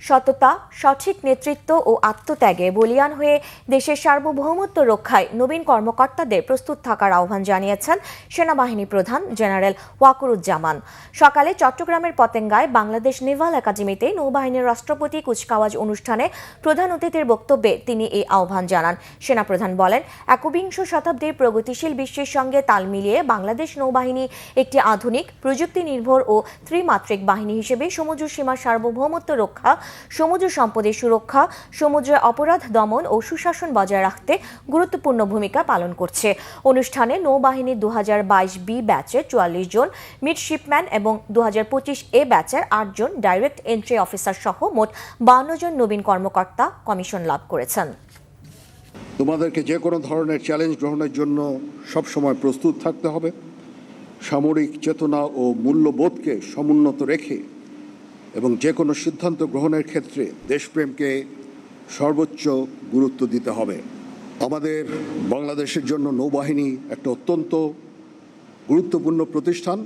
সততা, সঠিক নেতৃত্ব ও আত্মত্যাগে বলীয়ান হয়ে দেশের সার্বভৌমত্ব রক্ষায় নবীন কর্মকর্তাদের প্রস্তুত থাকার আহ্বান জানিয়েছেন সেনাবাহিনী প্রধান জেনারেল ওয়াকুরুজ্জামান। সকালে চট্টগ্রামের পতেঙ্গায় বাংলাদেশ নেভাল একাডেমিতে নৌবাহিনীর রাষ্ট্রপতি কুচকাওয়াজ অনুষ্ঠানে প্রধান অতিথির বক্তব্যে তিনি এই আহ্বান জানান। সেনাপ্রধান বলেন, একবিংশ শতাব্দীর প্রগতিশীল বিশ্বের সঙ্গে তাল মিলিয়ে বাংলাদেশ নৌবাহিনী একটি আধুনিক, প্রযুক্তি নির্ভর ও ত্রিমাত্রিক বাহিনী হিসেবে সমুদ্র সীমার সার্বভৌমত্ব রক্ষা, সমুদ্র সম্পদের সুরক্ষা, সমুদ্রে অপরাধ দমন ও সুশাসন বজায় রাখতে গুরুত্বপূর্ণ ভূমিকা পালন করছে। অনুষ্ঠানে নৌবাহিনীর 2022 ব্যাচের 44 জন মিডশিপম্যান এবং 2025 ব্যাচের 8 জন ডাইরেক্ট এন্ট্রি অফিসার সহ মোট 52 জন নবীন কর্মকর্তা কমিশন লাভ করেছেন। তোমাদেরকে যে কোনো ধরনের চ্যালেঞ্জ গ্রহণের জন্য সবসময় প্রস্তুত থাকতে হবে। সামরিক চেতনা ও মূল্যবোধকে সমুন্নত রেখে এবং যে কোনো সিদ্ধান্ত গ্রহণের ক্ষেত্রে দেশপ্রেমকে সর্বোচ্চ গুরুত্ব দিতে হবে। আমাদের বাংলাদেশের জন্য নৌবাহিনী একটা অত্যন্ত গুরুত্বপূর্ণ প্রতিষ্ঠান।